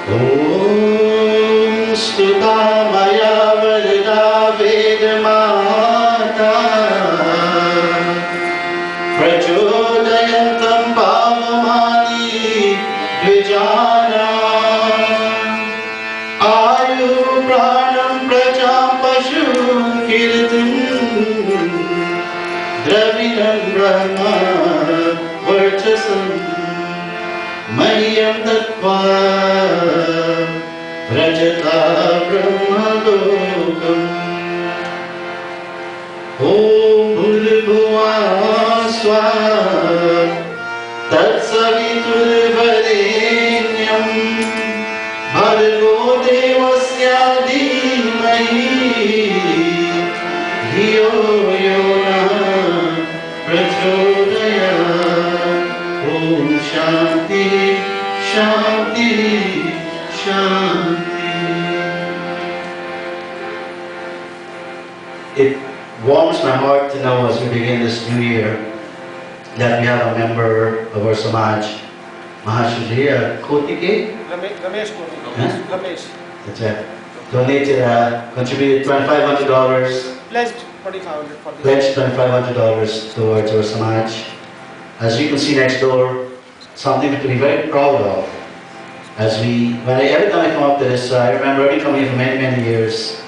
ॐ स्तुता मया वरदा वेदमाता प्रचोदयन्तं पावमानि द्विजानाम् आयु प्राणं प्रजां पशुं कीर्तिं द्रविणं ब्रह्म वर्चसं मह्यं दत्त्वा व्रजता ब्रह्मलोकम् ॐ भूर्भुवः स्वः तत्सवितुर्वरेण्यं भर्गो देवस्य धीमहि धियो यो नः प्रचोदयात् ॐ शान्ति शान्ति शान्ति. It warms my heart to know as we begin this new year that we have a member of our Samaj, Mahashriya Kotike. Ramesh Kotike. Huh? Ramesh. That's right. Donated, contributed $2,500. Pledged 4,500 for this. Pledged $2,500 towards our Samaj. As you can see next door, something to be very proud of. Every time I come up to this, I remember I've been coming here for many, many years.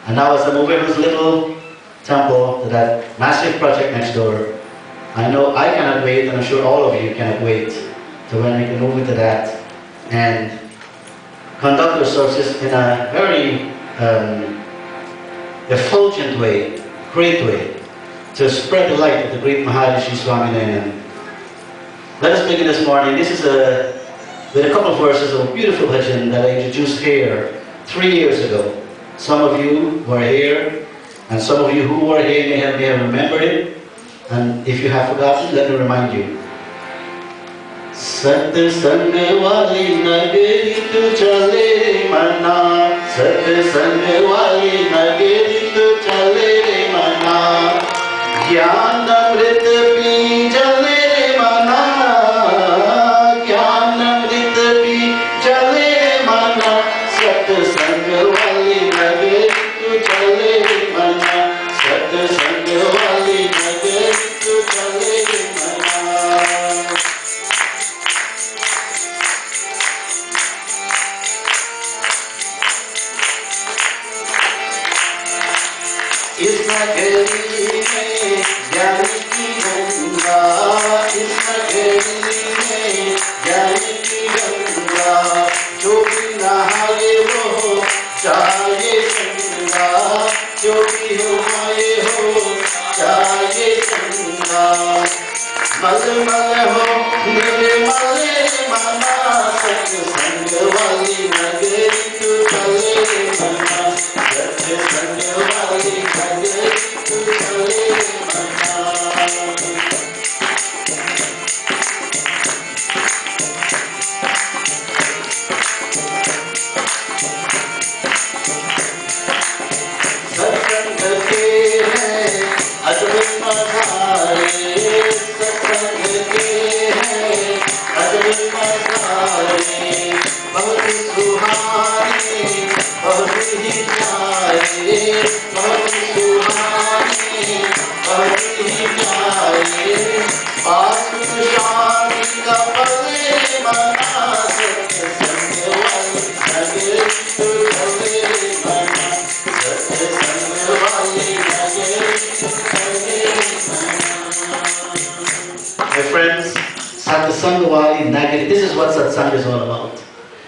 And now as I move into this little temple to that massive project next door, I know I cannot wait, and I'm sure all of you cannot wait to when we can move into that and conduct ourselves in a very effulgent way, great way, to spread the light of the great Maharishi Swaminarayan. Let us begin this morning. This is with a couple of verses of a beautiful bhajan that I introduced here 3 years ago. Some of you were here, and some of you who were here may have remembered it. And if you have forgotten, let me remind you. Sat sang wali nagari tu chale mana, Sat sang wali nagari tu chale mana, Gyan amrit pi chale mana, Gyan amrit pi chale mana, Sat sang wali nagari tu chale mana, Sat sang wali nagari tu chale mana. इस नगरी में ज्ञान की गंगा, इस नगरी में ज्ञान की गंगा, जो भी नहाए वो चाहे गंगा, जो भी नहाए हो चाहे गंगा, मल मल हो निर्मल मना, सत्संग वाली नगरी तू चले मना, सत्संग वाली नगरी तू चले मना. सत्संग के हैं अद्भुत नज़ारे, सत्संग के हैं अद्भुत नज़ारे, बहुत ही सुहाने, बहुत ही प्यारे, बहुत ही सुहाने, बहुत ही प्यारे, आत्म शांति का पले मना, सत्संग वाली नगरी तू चले मना, सत्संग वाली नगरी तू चले मना. My friends, Satsanga Wali Nagari, this is what Satsanga is all about.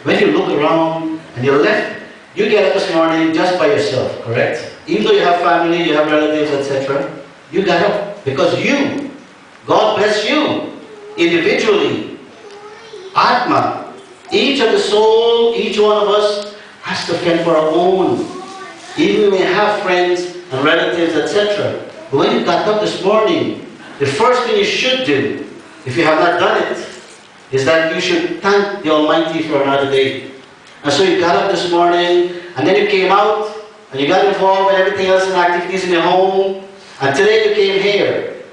When you look around and you're left, you get up this morning just by yourself, correct? Even though you have family, you have relatives, etc., you got up because you, God bless you, individually, Atma, each of the soul, each one of us has to fend for our own. Even we may have friends and relatives, etc. But when you got up this morning, the first thing you should do, if you have not done it, is that you should thank the Almighty for another day. And so you got up this morning, and then you came out, and you got involved with everything else in activities in your home, and today you came here.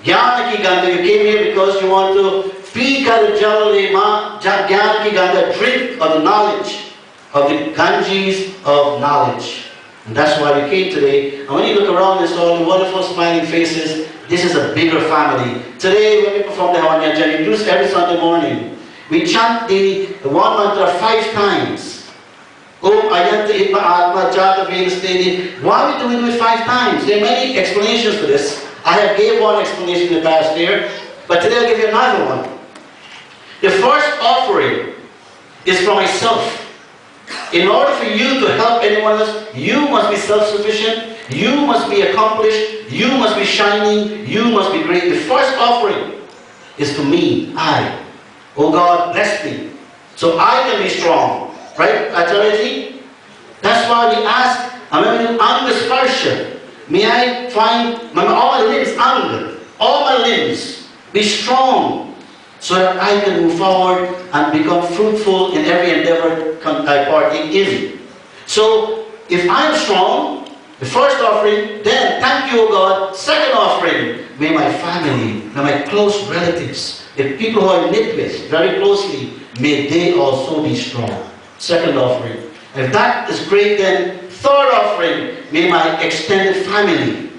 Jnana ki Ganga, you came here because you want to P कर जल ले माँ ज्ञान की Ganga, drink of the knowledge of the Ganges of knowledge. And that's why we came today. And when you look around and see all the wonderful smiling faces, this is a bigger family. Today when we perform the Hanya Jani, we do this every Sunday morning. We chant the one mantra 5 times. Om Ayanta Itma Atma Jata Vedastedi. Why do we do it 5 times? There are many explanations for this. I have gave one explanation in the past year, but today I'll give you another one. The first offering is for myself. In order for you to help anyone else, you must be self-sufficient, you must be accomplished, you must be shining, you must be great. The first offering is for me, I. Oh God, bless me, so I can be strong. Right, Acharya? That's why we ask, Anga Sparsha. May I find all my limbs, Anga, all my limbs, be strong, so that I can move forward and become fruitful in every endeavor I partake in. So, if I'm strong, the first offering, then thank you, O God. Second offering, may my family, may my close relatives, the people who I knit with very closely, may they also be strong. Second offering. If that is great, then third offering, may my extended family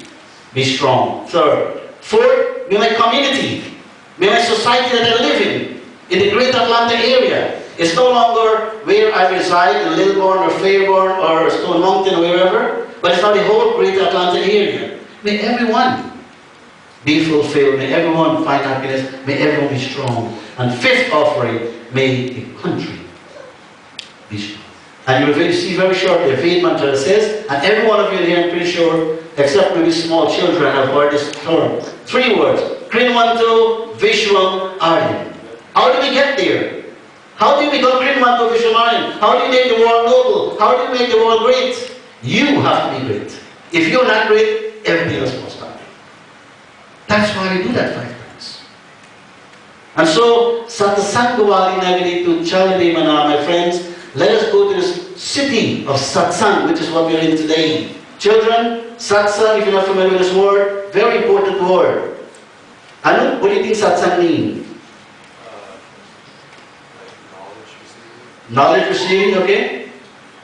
be strong. Third. Fourth, may my community, may my society that I live in the greater Atlanta area. It's no longer where I reside in Lilburn or Fairburn or Stone Mountain or wherever, but it's now the whole greater Atlanta area. May everyone be fulfilled, may everyone find happiness, may everyone be strong. And fifth offering, may the country be strong. And you will see very shortly, the Ved mantra says, and every one of you here, I'm pretty sure, except maybe small children, have heard this term. 3 words. Krinmanto Vishwam Aryan. How do we get there? How do you become Krinmanto Vishwam Aryan? How do you make the world noble? How do you make the world great? You have to be great. If you're not great, everything else must stop. That's why we do that 5 times. And so, Satsangavali Nagari to Chaladimana, my friends, let us go to this city of Satsang, which is what we are in today. Children, Satsang, if you're not familiar with this word, very important word. Anu, what do you think Satsang means? Like knowledge receiving. Knowledge receiving, okay?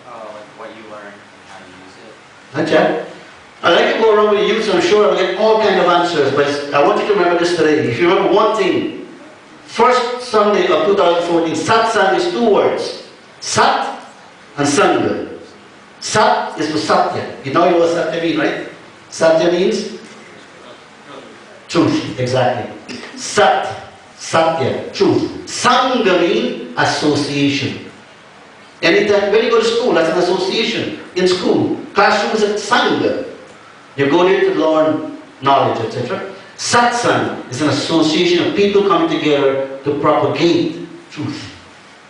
Like what you learn and how to use it. Acha. I like to go around with the youth, so I'm sure I'll get all kinds of answers, but I want you to remember this today. If you remember one thing, first Sunday of 2014, Satsang is 2 words. Sat and Sangha. Sat is for Satya. You know what Satya means, right? Satya means truth, exactly. Sat, Satya, truth. Sangha means association. Anytime, when you go to school, that's an association. In school, classroom is a Sangha. You go there to learn knowledge, etc. Satsang is an association of people coming together to propagate truth.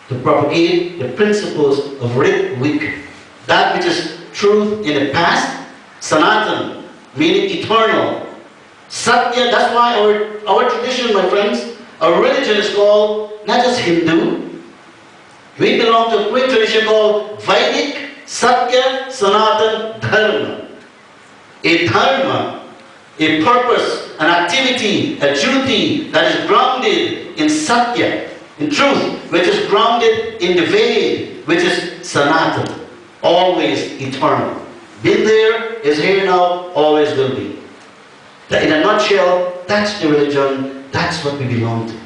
To propagate the principles of Rit Vik. That which is truth in the past, Sanatan, meaning eternal. Satya, that's why our tradition, my friends, our religion is called not just Hindu. We belong to a great tradition called Vedic Satya Sanatan Dharma. A dharma, a purpose, an activity, a duty that is grounded in Satya, in truth, which is grounded in the Ved, which is Sanatan, always eternal. Been there, is here now, always will be. In a nutshell, that's the religion, that's what we belong to.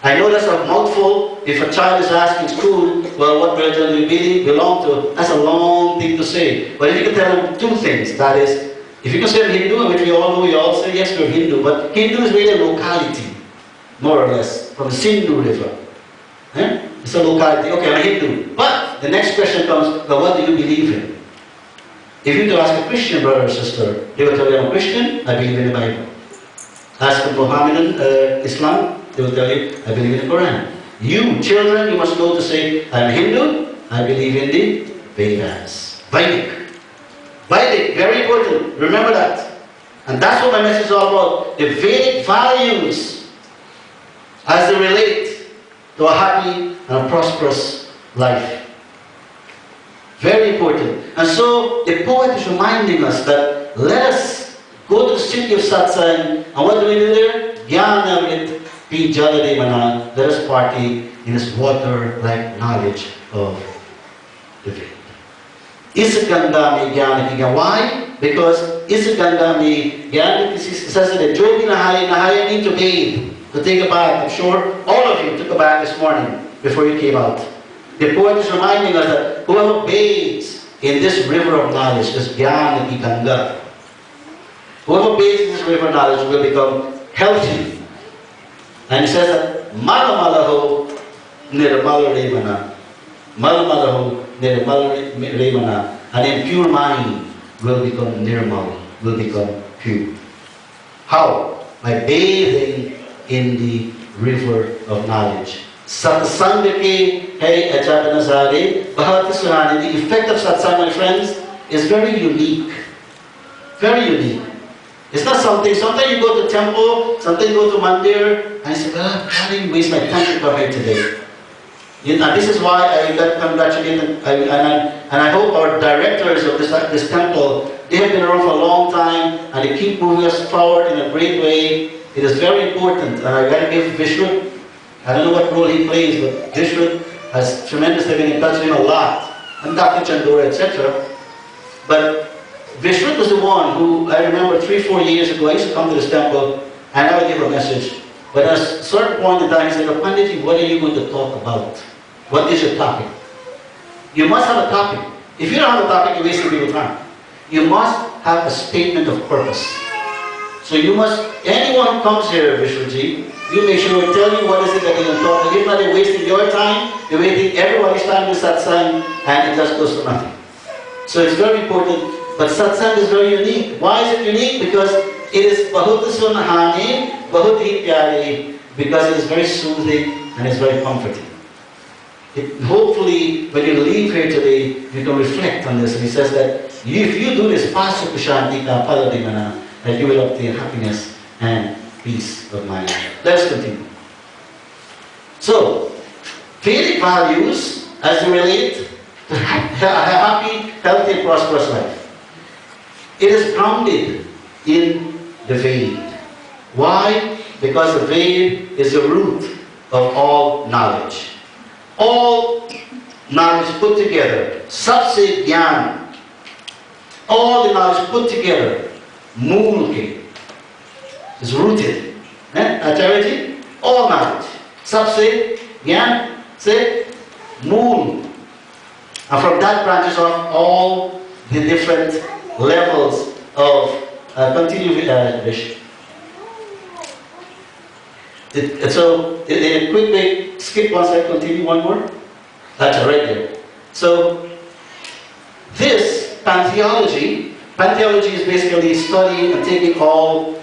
I know that's a mouthful. If a child is asking school, well, what religion do you belong to? That's a long thing to say. But if you can tell them 2 things, that is, if you can say Hindu, which we all know, we all say, yes, we're Hindu, but Hindu is really a locality, more or less, from the Sindhu River. It's a locality. Okay, I'm a Hindu. But the next question comes, well, what do you believe in? If you were to ask a Christian brother or sister, they will tell you, I'm a Christian, I believe in the Bible. Ask a Mohammedan Islam, they will tell you, I believe in the Quran. You, children, you must know to say, I'm Hindu, I believe in the Vedas. Vedic. Vedic, very important. Remember that. And that's what my message is all about. The Vedic values as they relate to a happy and a prosperous life. Very important. And so the poet is reminding us that let us go to the city of Satsang, and what do we do there? Jnanamrit P. Jaladevana, let us party in his water-like knowledge of the Veda. इस गंगा में ज्ञान की Why? Because इस गंगा में ज्ञान की says that जो भी नहाए need to bathe, to take a bath. I'm sure all of you took a bath this morning before you came out. The poet is reminding us that whoever bathes in this river of knowledge, this Jnana ki Ganga, whoever bathes in this river of knowledge will become healthy. And he says that Malamalaho Nirmala Remana. Malamalaho Nirmala Remana. An impure mind will become nirmal, will become pure. How? By bathing in the river of knowledge. Satsang ke hai achana sare bahut suhani. The effect of satsang, my friends, is very unique. Very unique. It's not something, sometimes you go to temple, sometimes you go to mandir, and you say, how do you waste my time to come here today? And this is why I got congratulated, and I hope our directors of this temple, they have been around for a long time, and they keep moving us forward in a great way. It is very important, and I got to give Vishnu, I don't know what role he plays, but Vishnu has tremendously been encouraging a lot, and Dr. Chandora, etc. But Vishnu was the one who, I remember 3-4 years ago, I used to come to this temple, and I would give a message. But at a certain point in time, he said, Panditji, what are you going to talk about? What is your topic? You must have a topic. If you don't have a topic, you're wasting people's time. You must have a statement of purpose. So you must, anyone who comes here, Vishnuji, you make sure we tell you what is it that you're going to talk about. If not, they're wasting your time, you're wasting everybody's time with satsang, and it just goes for nothing. So it's very important, but satsang is very unique. Why is it unique? Because it is bahut sunhani, bahut hi pyari, because it is very soothing and it's very comforting. Hopefully, when you leave here today, you can reflect on this. And he says that if you do this, that you will obtain happiness and peace of mind. Let's continue. So, Vedic values as they relate to a happy, healthy, and prosperous life. It is grounded in the Veda. Why? Because the Veda is the root of all knowledge. All knowledge put together, Sabse Gyan, all the knowledge put together, Mool ke, is rooted. Acharya, all knowledge, Sabse Gyan, say Mool. And from that branches off all the different levels of continue Vish. So, in a quick way, skip one slide, continue one more. That's right there. So, this pantheology is basically studying and taking all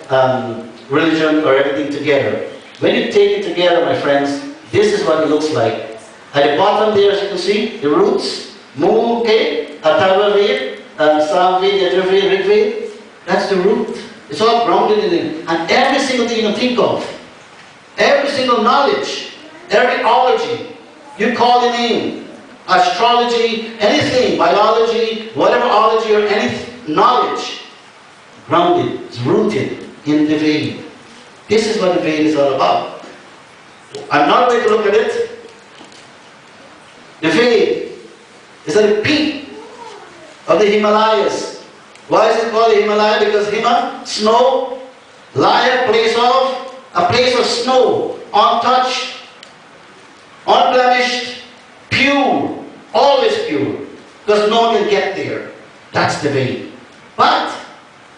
religion or everything together. When you take it together, my friends, this is what it looks like. At the bottom there, as you can see, the roots, Muke, Atharva Ved, Samved, Yajurved, Rigved, that's the root. It's all grounded in it. And every single thing you can think of, every single knowledge, every ology, you call the name, astrology, anything, biology, whatever ology or any knowledge, grounded, is rooted in the Veda. This is what the Veda is all about. Another way to look at it, the Veda is at the peak of the Himalayas. Why is it called the Himalaya? Because Hima, snow, Laya, a place of snow, untouched, unblemished, pure, always pure, because no one can get there. That's the Veda. But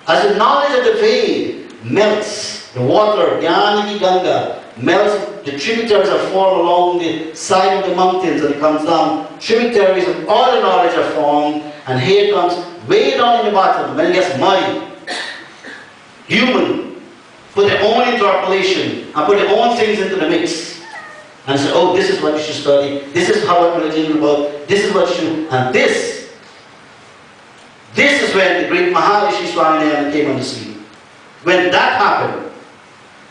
as the knowledge of the Veda melts, the water, Jnana ki Ganga, melts, the tributaries are formed along the side of the mountains and it comes down. Tributaries of all the knowledge are formed, and here it comes way down in the bottom, when it gets muddy. Human put their own interpolation and put their own things into the mix. And say, oh, this is what you should study, this is how what religion is about, this is what you should, and this is when the great Maharishi Swaminarayan came on the scene. When that happened,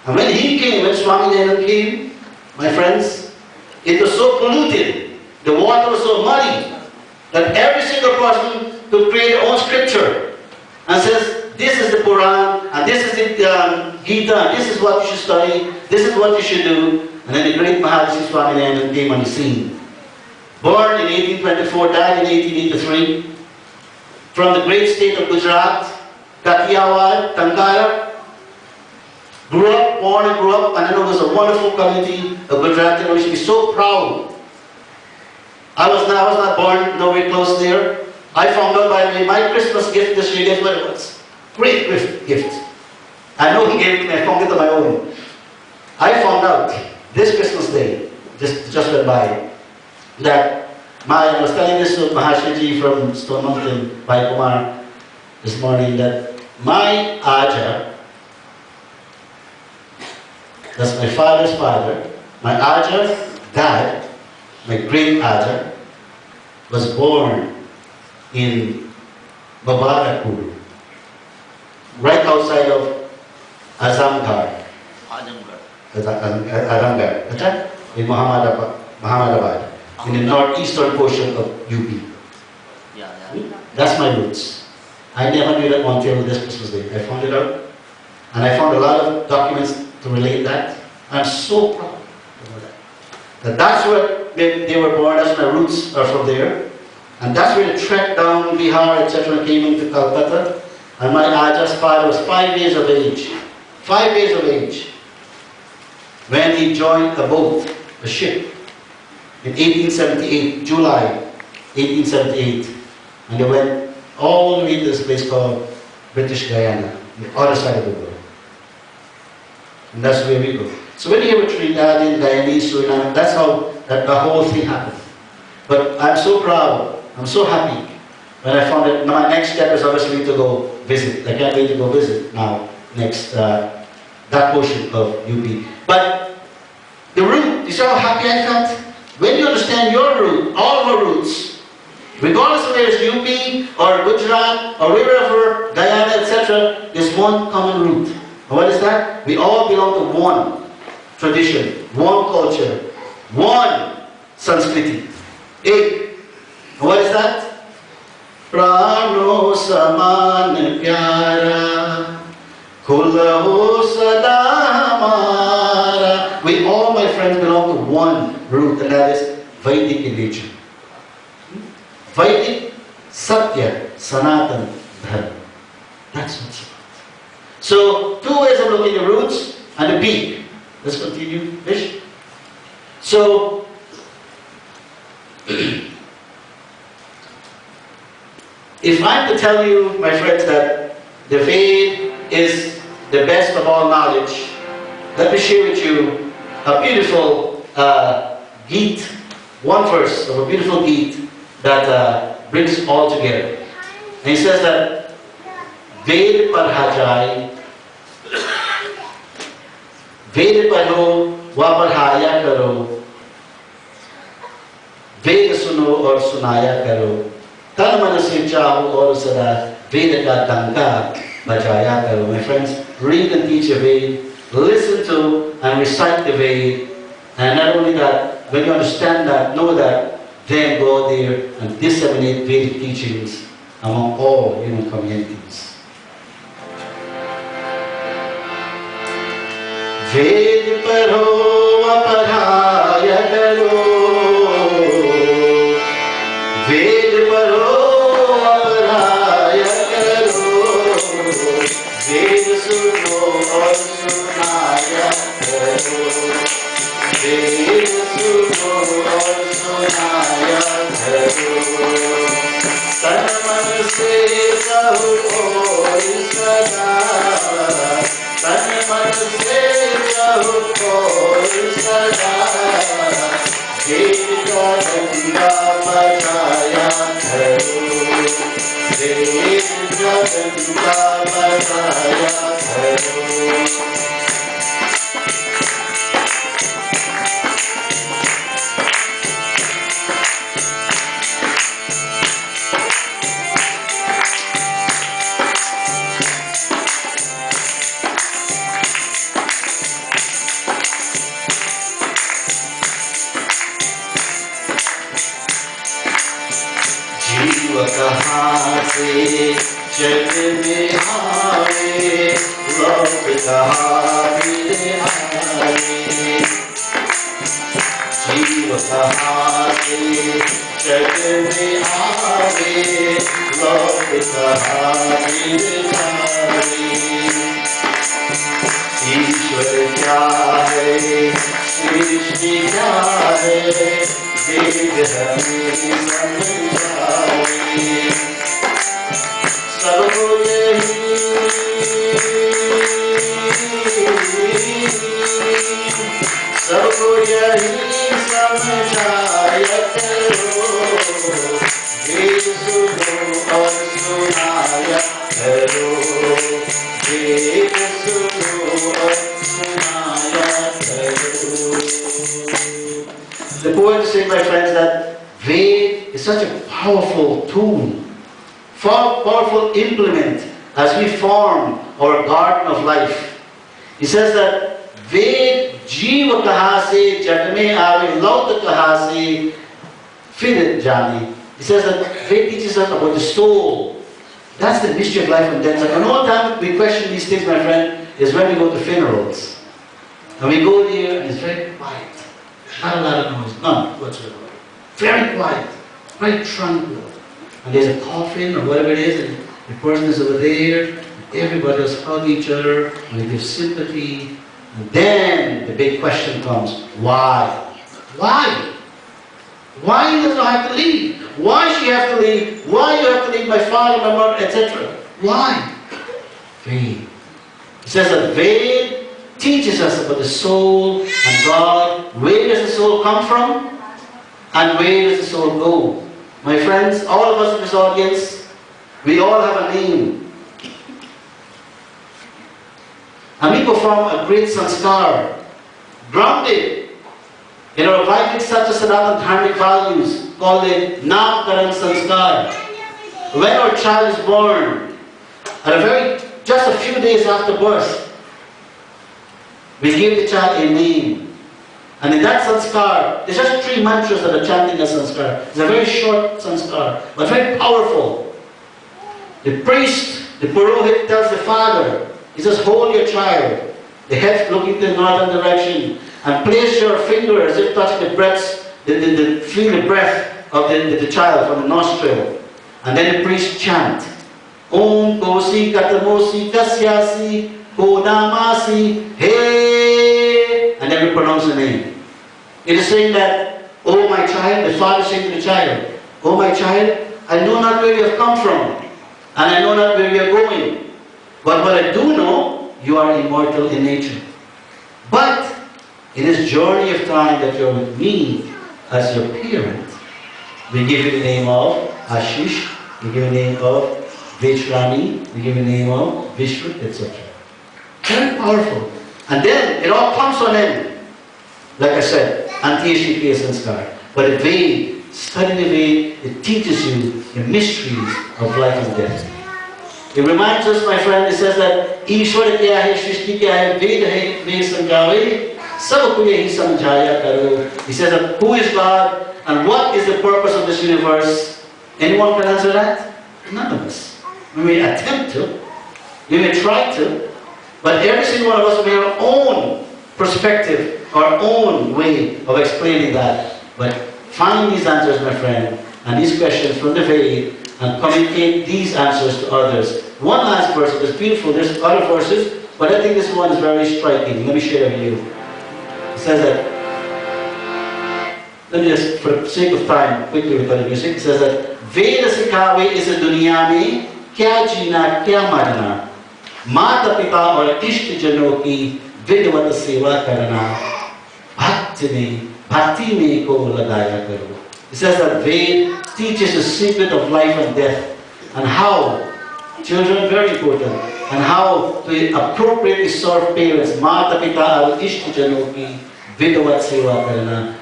and when he came, when Swaminarayan came, my friends, it was so polluted, the water was so muddy, that every single person could create their own scripture and says, this is the Quran, and this is the Gita, and this is what you should study, this is what you should do. And then the great Maharishi Swaminathan came on the scene. Born in 1824, died in 1883, from the great state of Gujarat, Kathiawar, Tankara. Born and grew up, and I know it was a wonderful community of Gujarati, and we should be so proud. I was not born nowhere close there. I found out by the way, my Christmas gift this year, guess what it was? Great gift. I know he gave it to me, I found it on my own. I found out this Christmas day, just went by, that I was telling this to Mahashiji from Stone Mountain, Bhai Kumar, this morning, that my Aja, that's my father's father, my Aja, dad, my great Aja, was born in Mubarakpur, right outside of Azamgarh. Azamgarh, in Muhammadabad, in the northeastern portion of UP. Yeah. That's my roots. I never knew that until this Christmas Day. I found it out, and I found a lot of documents to relate that. I'm so proud of that. That's where they were born. That's my roots are from there, and that's where the trek down Bihar, etc., came into Calcutta. And my Aja's father was 5 years of age. 5 years of age when he joined a boat, a ship, in 1878, July 1878, and they went all the way to this place called British Guyana, the other side of the world. And that's where we go. So when you hear about Trinidadian, Guyanese, Suriname, that's how the whole thing happened. But I'm so proud, I'm so happy when I found it. My next step is obviously to go visit. I can't wait to go visit now, next, that portion of UP. But the root, you see how happy I felt? When you understand your root, all of our roots, regardless of whether it's UP or Gujarat or wherever, Guyana, etc., there's one common root. And what is that? We all belong to one tradition, one culture, one Sanskriti. And what is that? Prano saman pyara, khulho sada hamara. We all, my friends, belong to one root, and that is Vedic in nature. Vedic, Satya, Sanatan, Dharma. That's what's about. So, two ways of looking at the roots and the peak. Let's continue, Vish. So, if I'm to tell you, my friends, that the Ved is the best of all knowledge, let me share with you a beautiful Geet, one verse of a beautiful Geet that brings it all together. And he says that Ved Parhajai, Ved Paro wa Parhaya Karo, Ved Suno or Sunaya Karo, Tan Man se Chaho or Sada, Ved ka Tanka Bajaya Karo. My friends, read and teach a Ved, listen to and recite the Ved, and not only that, when you understand that, know that, then go there and disseminate Vedic teachings among all human communities. Ved paro aparhaya karo, Ved paro aparhaya karo, Ved suno aur sunaya karo, Ved suno aur sunaya karo, tan man se kaho koi sada, tan man se kaho koi sada, Ved ka danda bajaya karo, Ved ka danda bajaya karo. जीव कहाँ से जग में आवे लौट कहाँ फिर आवे जीव कहाँ से जग में आवे लौट कहाँ फिर आवे ईश्वर क्या है सृष्टि क्या है वेद हमें समझाए सबको यही समझाया करो वेद सुनो और सुनाया करो वेद सुनो और सुनाया करो. The poet is saying, my friends, that Ved is such a powerful tool, powerful implement as we form our garden of life. He says that Ved जीव कहाँ से जग में आवे लौट कहाँ से फिर जाने. He says that Ved teaches us about the soul. That's the mystery of life and death. And all the time we question these things, my friend, is when we go to funerals. And we go there and it's very quiet. Not a lot of noise, none whatsoever. Very quiet, very tranquil. And there's a coffin or whatever it is, and the person is over there, and everybody else hug each other, and they give sympathy. And then the big question comes, why? Why? Why does I have to leave? Why she have to leave? Why you have to leave my father, my mother, etc.? Why? Ved. It says that Ved teaches us about the soul and God. Where does the soul come from? And where does the soul go? My friends, all of us in this audience, we all have a name. And we perform a great sanskar, grounded in our Vedic Satya Sanatana dharmic values, called the Namkaran Sanskar. When our child is born, just a few days after birth, we give the child a name. And in that sanskar, there's just 3 mantras that are chanting a sanskar. It's a very short sanskar, but very powerful. The priest, the purohit, tells the father, he says, hold your child, the head looking to the northern direction, and place your finger as if touching the breaths, feel the breath of the child from the nostril. And then the priest chant, Om Kosi Katamosi Kasyasi Kodamasi Hey, and then we pronounce the name. It is saying that, oh my child, the father saying to the child, oh my child, I know not where you have come from, and I know not where you are going. But what I do know, you are immortal in nature. But in this journey of time that you're with me as your parent, we give you the name of Ashish, we give you the name of Vaishrani, we give you the name of Vishnu, etc. Very powerful. And then it all comes on end. Like I said, Antiyashikriya Sanskar. But the Ved, studying the Ved, it teaches you the mysteries of life and death. It reminds us, my friend, it says that Ishwar kya hai, Shrishti kya hai, Ved hai, Ved samjhave, sab ko yahi samjhaya karo. He says that who is God and what is the purpose of this universe? Anyone can answer that? None of us. We may attempt to, we may try to, but every single one of us may have our own perspective, our own way of explaining that. But find these answers, my friend, and these questions from the Ved, and communicate these answers to others. One last verse, it's beautiful, there's other verses, but I think this one is very striking. Let me share it with you. It says that, let me just, for the sake of time, quickly with the music, it says that, Veda Sikhave is a dunya mein, kya jeena, kya marna, mata pita aur isht jano ki vidvat seva karna, bhakti mein ko lagaya karo. It says that Ved teaches the secret of life and death, and how, children, very important, and how to appropriately serve parents, mata pita aur isht jano ki vidvat seva karna,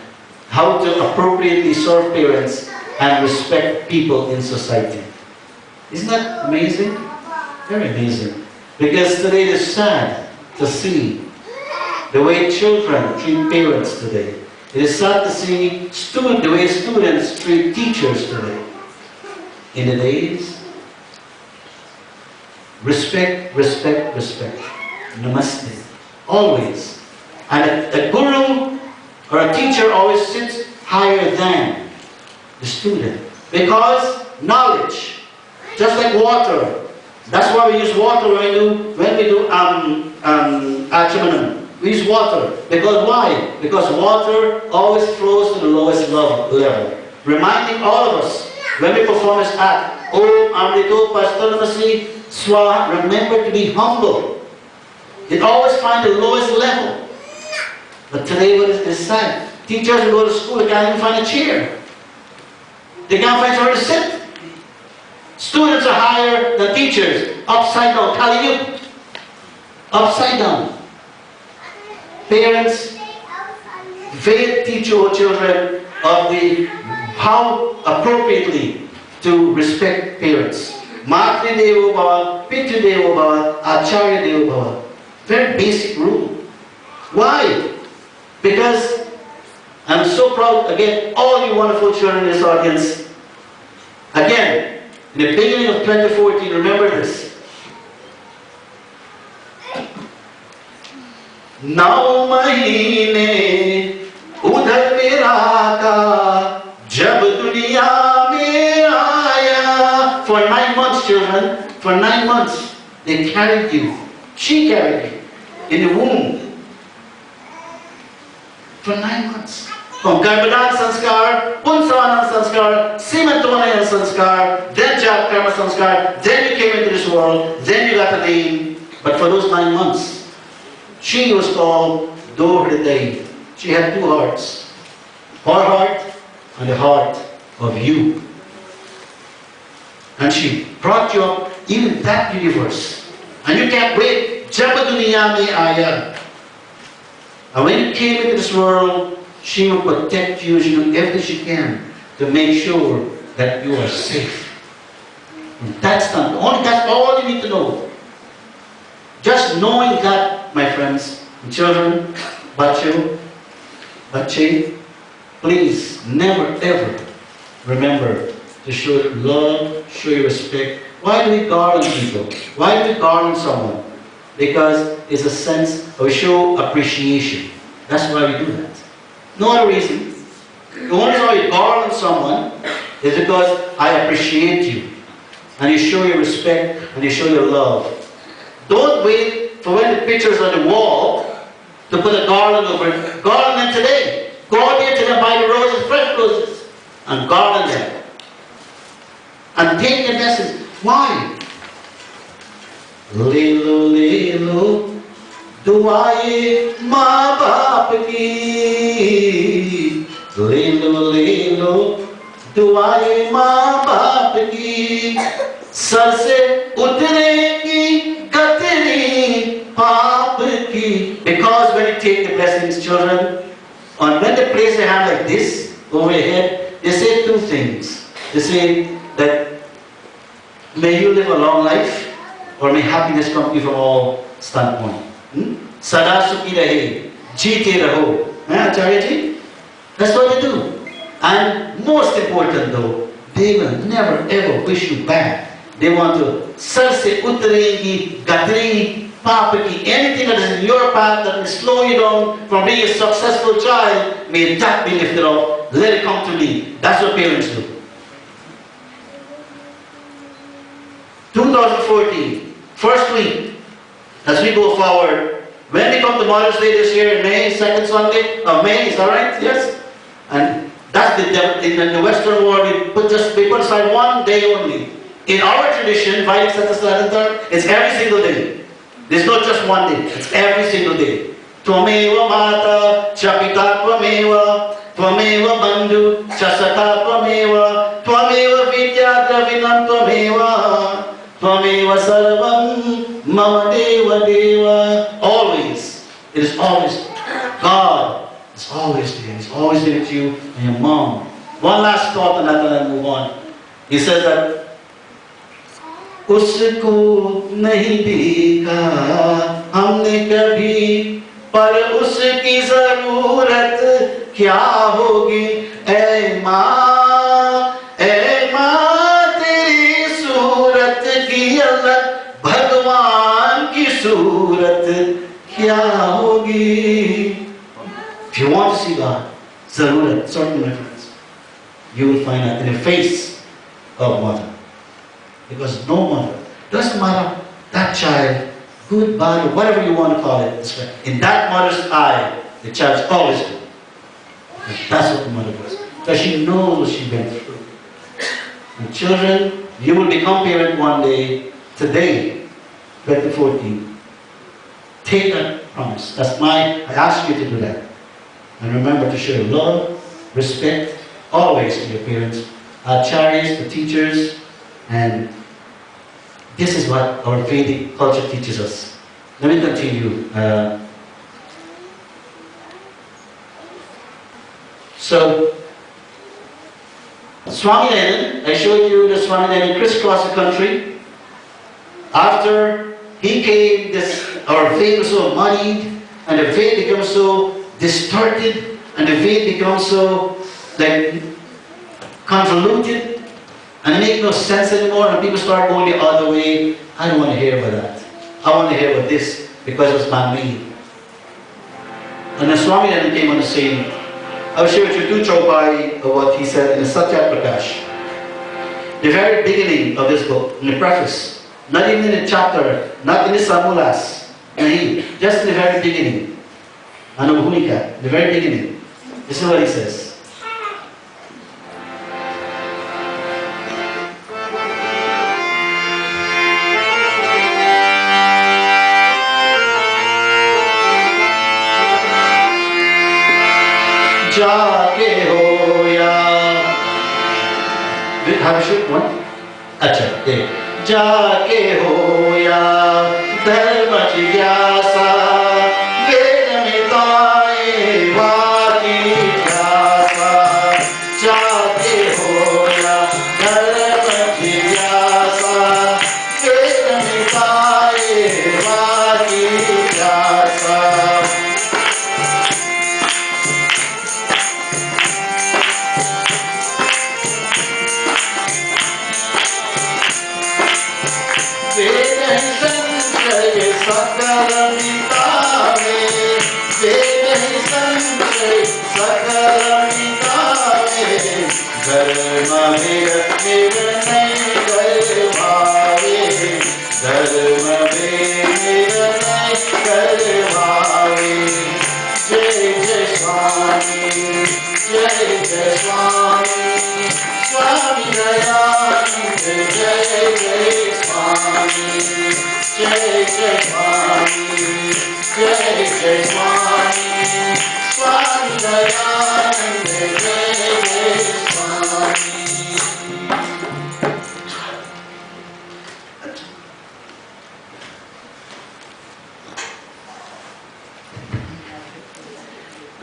how to appropriately serve parents and respect people in society. Isn't that amazing? Very amazing. Because today it is sad to see the way children treat parents today. It is sad to see the way students treat teachers today. In the days Respect, respect, respect. Namaste. Always. And a guru or a teacher always sits higher than the student. Because knowledge, just like water. That's why we use water when we do achamanam. We use water. Because why? Because water always flows to the lowest level. Reminding all of us, when we perform this act, Om Amrito Pastanamasi Swaha, remember to be humble. It always finds the lowest level. But today what is sad? Teachers who go to school, they can't even find a chair. They can't find somewhere to sit. Students are higher than teachers. Upside down. Kali Yuga. Upside down. Parents, teach your children of how appropriately to respect parents. Matri Devo Bhava, Pitru Devo Bhava, Acharya Devo Bhava. Very basic rule. Why? Because I'm so proud, again, all you wonderful children in this audience. Again, in the beginning of 2014, remember this. नौ महीने उधर मेरा का जब दुनिया में आया. For 9 months, children, for 9 months, they carried you. She carried you in the womb. For 9 months. From Garbhadan Sanskar, Punsavan Sanskar, Simatonayan Sanskar, then Karma Sanskar, then you came into this world, then you got a name. But for those 9 months, she was called Do Hriday. She had 2 hearts. Her heart and the heart of you. And she brought you up even that universe. And you can't wait. Jab duniya mein aaya. And when you came into this world, she will protect you. She will do everything she can to make sure that you are safe. And that's all you need to know. Just knowing that, my friends, children, bache, please never ever remember to show love, show your respect. Why do we garland people? Why do we garland someone? Because it's a sense of show appreciation. That's why we do that. No other reason. The only reason why you garland someone is because I appreciate you. And you show your respect and you show your love. Don't wait for when the picture's on the wall to put a garland over it. Garland them today. Go out there to them, buy the roses, fresh roses, and garland them. And take the message. Why? ले लो दुआएं माँ बाप की. ले लो दुआएं माँ बाप की. सर से उतरेगी कतरी पाप की. Because when you take the blessings, children, and when they place their hand like this over your head, they say 2 things. They say that may you live a long life, or may happiness come to you from all standpoints. Sada sukhi rahe, jeete raho. Acharya ji? That's what they do. And most important though, they will never ever wish you bad. They want to sar se utaregi, gatri, papaki, anything that is in your path that will slow you down from being a successful child, may that be lifted up. Let it come to me. That's what parents do. 2014, first week, as we go forward, when we come to Mother's Day this year in May, 2nd Sunday of May, is that right? Yes? And that's in the Western world, we put aside 1 day only. In our tradition, Vaidik Satasalatantar, it's every single day. There's not just 1 day, it's every single day. Tvameva mata, chapita tvameva, tvameva bandhu, chasata tvameva, tvameva vidya dravinam tvameva. Tvameva sarvam mama deva deva. Always. It is always. God is always there. He's always there with you and your mom. One last thought and then I'll move on. He says that उसको नहीं देखा हमने कभी, पर उसकी जरूरत क्या होगी. ऐ माँ तेरी सूरत की अलग भगवान you will find that in the face of mother. Because no mother, doesn't matter that child, good, bad, whatever you want to call it, in that mother's eye, the child's always good. And that's what the mother does. Because she knows what she went through. And children, you will become parent one day, today, 2014. Take that promise. I ask you to do that. And remember to show love, respect, always to your parents, our charities, the teachers, and this is what our Vedic culture teaches us. Let me continue. So, Swaminarayan, I showed you the Swaminarayan crisscrossed the country. After he came, our faith was so muddied, and the faith becomes so distorted, and the faith becomes so convoluted, and make no sense anymore, and people start going the other way. I don't want to hear about that. I want to hear about this, because it was man-made. And then Swaminarayan came on the scene. I will share with you two chaupai of what he said in the Satya Prakash. The very beginning of this book, in the preface, not even in the chapter, not in the Samulas, just in the very beginning, Anubhunika, the very beginning. This is what he says. जाके हो या one? अच्छा जाके हो या धर्म जिज्ञासा वेद में ताए वाकी जिज्ञासा जाके हो या धर्म जिज्ञासा वेद में ताए वाकी जिज्ञासा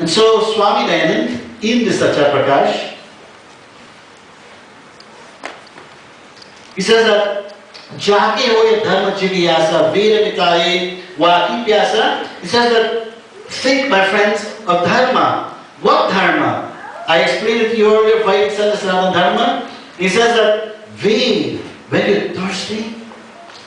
And so Swaminarayan in the Satya Prakash, he says that Jake hoye dharma jigyasa veda mitaye waki pyasa. He says that think, my friends, of dharma. What dharma? I explained it to you earlier, 5 sentences on dharma. He says that Ved, when you're thirsty,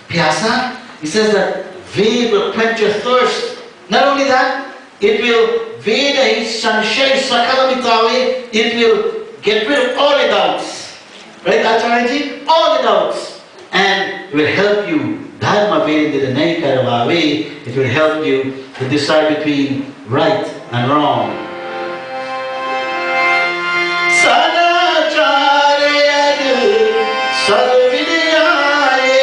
pyasa, he says that Ved will quench your thirst. Not only that, it will Veda is sanshay sakalamitawe, it will get rid of all the doubts. Right, Acharyaji? All the doubts. And it will help you. Dharma Veda Naikaravawe, it will help you to decide between right and wrong. Sadacharyad Sarvidyaye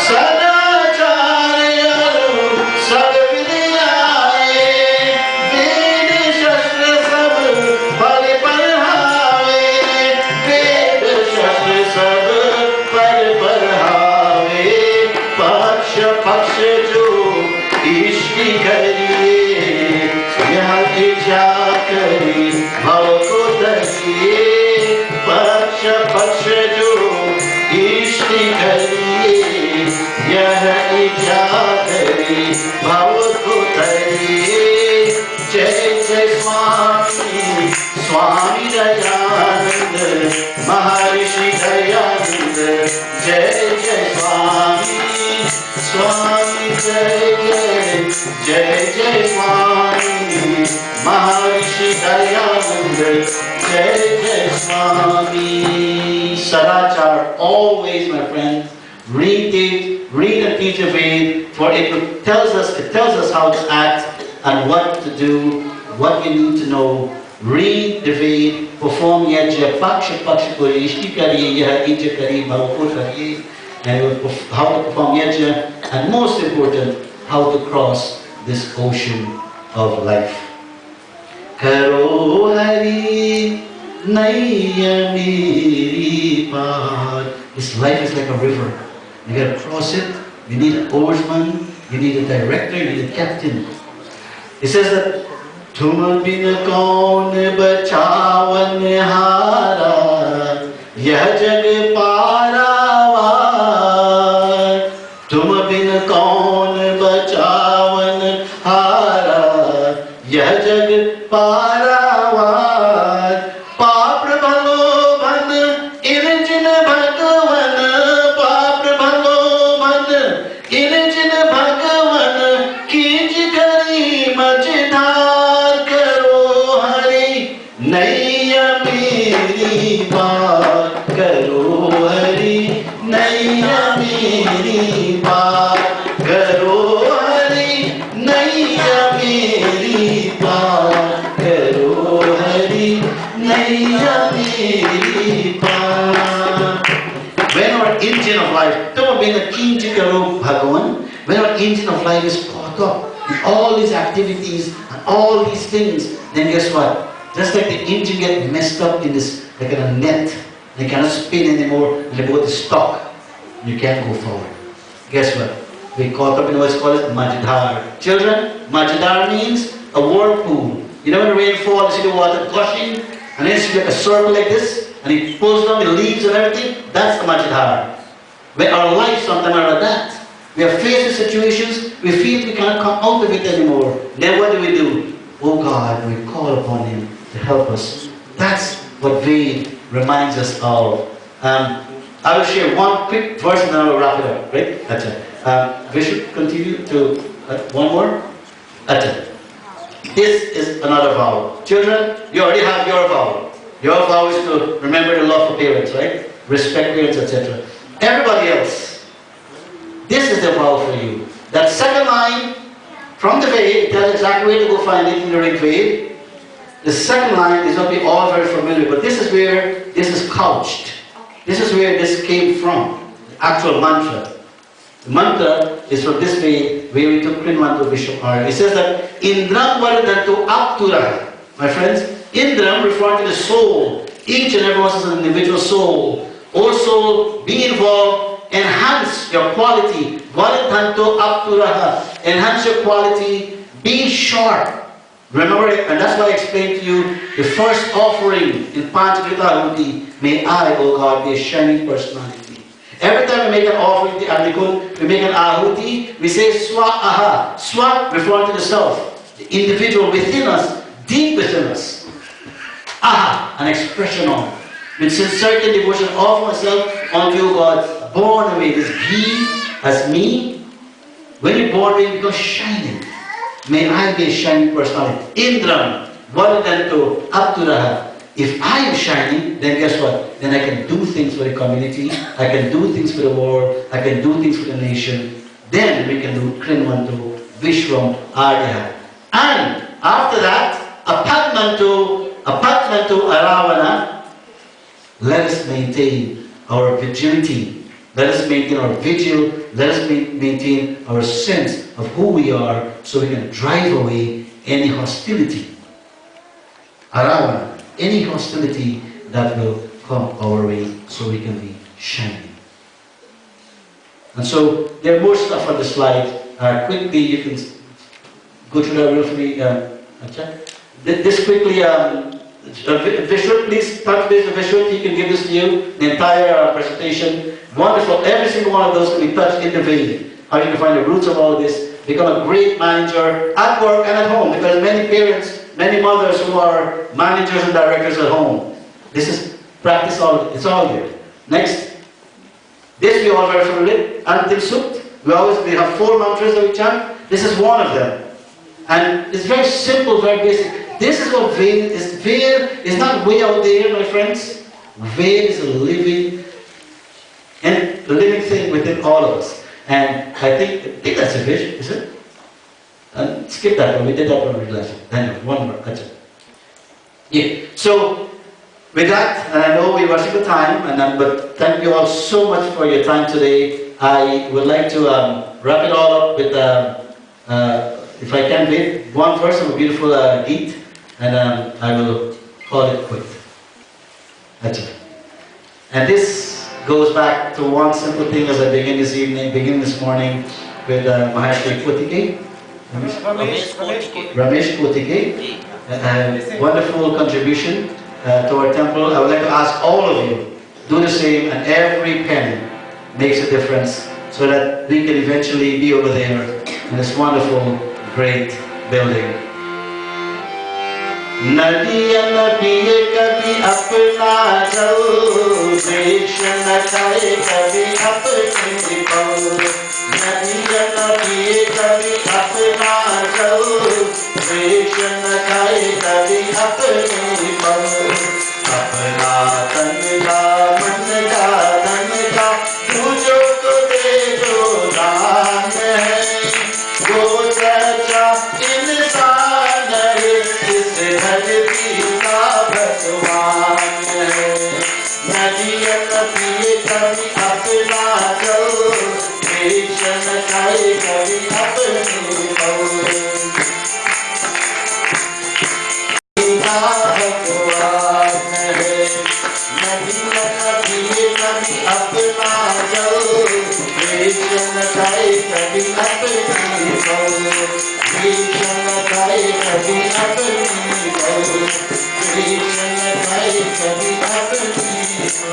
Sadacharyad Sarvidyaye Veda Shastra Sab Bale Parhave Veda Shastra Sab Bale Parhave Paksha Paksha Jo Ishki Kariye Yaha Ija Kari Bhav Ko Dariye Paksha Paksha Jo Ishki Kariye Yaha Ija Kari Bhav Ko Dariye Jai Jai Swami Swami Dayananda Maharishi Dayananda Jai Jai Swami Swami Jai Jai Jai Jai Swami Maharishi Dayananda Jai Jai Swami. Sadachar, always, my friends, read and teach the Ved, for it tells us how to act and what to do, what you need to know. Read the Ved, perform yajna, paksha kari, ishti kari, yaha ija kari, bhavapur kari, and how to perform yajna, and most important, how to cross this ocean of life. Karo Hari Naiya Meri Paar. This life is like a river. You gotta cross it. You need an oarsman, you need a director, you need a captain. It says that Tum bin kaun bachawan hara yah jag paravar. Tum bin kaun bachawan hara yah jag paravar. Papra bhalo bhan irijin bhagavan. Papra bhalo bhan irijin bhagavan. Kij kari majdhar karo hari naiya meri paar. Karo hari naiya meri paar. Karo hari naiya meri paar. Karo hari naiya meri paar. When our engine of life, don't be the king Karo Bhagavan, when our engine of life is caught up in all these activities and all these things, then guess what? Just like the engine get messed up in this, like in a net, they cannot spin anymore, and they both is stuck. You can't go forward. Guess what? We caught up in what's called Majdhar. Children, Majdhar means a whirlpool. You know when the rain falls, you see the water gushing, and then you see like a circle like this, and it pulls down the leaves and everything? That's the Majdhar. Where our life sometimes are like that. We are faced with situations, we feel we can't come out of it anymore. Then what do? Oh God, we call upon Him to help us. That's what Ved reminds us of. I will share one quick verse and then I will wrap it up, right? That's it. We should continue to, one more? That's it. This is another vow. Children, you already have your vow. Your vow is to remember the love for parents, right? Respect parents, etc. Everybody else, this is the vow for you. That second line from the Ved, tells exactly where to go find it in the Rig Ved. The second line is not be all very familiar, but this is where this is couched. This is where this came from, the actual mantra. The mantra is from this Ved, where we took Krinmantu Bishop Arya. It says that Indram Varadantu Aptura. My friends, Indram referring to the soul. Each and every one is an individual soul. Also, be involved, enhance your quality. Varadantu Apturaha. Enhance your quality, be sharp. Remember it, and that's why I explained to you the first offering in Panchakrita Ahuti. May I, O God, be a shining personality. Every time we make an offering to Agnikul, we make an Ahuti, we say Swa Aha. Swa referring to the self, the individual within us, deep within us. Aha, an expression of. With sincerity and devotion, offer myself unto you, God, born away. This He as me. When you're born away, you become shining. May I be a shining personality. Indram, Varadantu, Apturaha. If I am shining, then guess what? Then I can do things for the community, I can do things for the world, I can do things for the nation. Then we can do Krinmantu, Vishwam, Arya. And after that, Apatmantu, Aravana. Let us maintain our vigility. Let us maintain our vigil. Let us maintain our sense of who we are so we can drive away any hostility. Aravana. Any hostility that will come our way so we can be shining. And so there are more stuff on the slide. Quickly, you can go through that real quickly. This quickly, Vishnu, please touch base with Vishnu. He can give this to you, the entire presentation. Wonderful. Every single one of those can be touched in the Ved. How you can find the roots of all of this. Become a great manager at work and at home, because many parents, many mothers who are managers and directors at home. This is practice all, it's all here. Next. This we all very familiar with. Antim Sukt. We have 4 mantras that we chant. This is one of them. And it's very simple, very basic. This is what Ved is. Ved is not way out there, my friends. Ved is a living thing within all of us. And I think that's a vision, is it? Skip that one. We did that one last time. Anyway, one more. That's it. Yeah. So with that, and I know we rushed the time, but thank you all so much for your time today. I would like to wrap it all up with, if I can, read one verse of a beautiful Geet, and I will call it quit. That's it. And this goes back to one simple thing as I begin this morning with Maharshi Kotike. Ramesh Kotike. Wonderful contribution to our temple. I would like to ask all of you, do the same, and every penny makes a difference so that we can eventually be over there in this wonderful, great building. Nadiya nabiye kabhi apna jal, desh na kahe kabhi apne pav. Nadiya nabiye kabhi apna jal, desh na kahe kabhi apne pav. Apna tan ka man ka dhan ka, तुझो तो दे जो दान है, वो सच्चा इंसान है, इस धरती का भगवान है। नदियाँ पिए कभी अपना जल, देश न खाए कभी अपनी पौर। भगवान है, नदियाँ पिए कभी अपना जल, देश न खाए कभी अपनी पौर। देश न खाए कभी अपनी पौर। देश न खाए कभी अपनी पौर।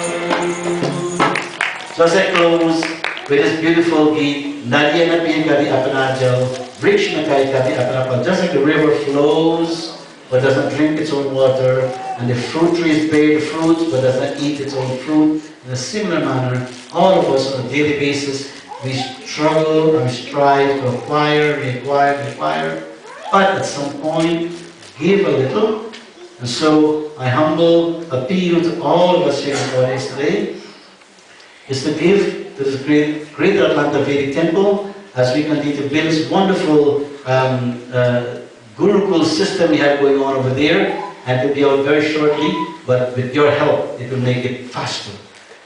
So as I close with this beautiful Geet, Nadiya na piye kabhi apna jal, Vriksh na khaye kabhi apna pal. Just like the river flows but does not drink its own water, and the fruit trees bear the fruit but does not eat its own fruit, in a similar manner, all of us on a daily basis, we struggle and we strive to acquire, but at some point, give a little. And so, I humble appeal to all of us here in the audience today, is to give to this great Atlanta Vedic Temple as we continue to build this wonderful Gurukul system we have going on over there, and to be out very shortly, but with your help, it will make it faster.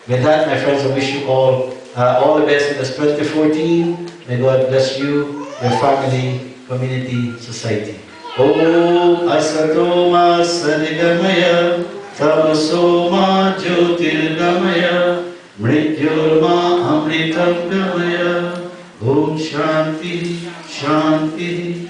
With that, my friends, I wish you all the best in this 2014. May God bless you, your family, community, society. Om Asatoma Sadigamaya Tamasoma Jyotirgamaya Mrityurma Amritam Gamaya. Om Shanti Shanti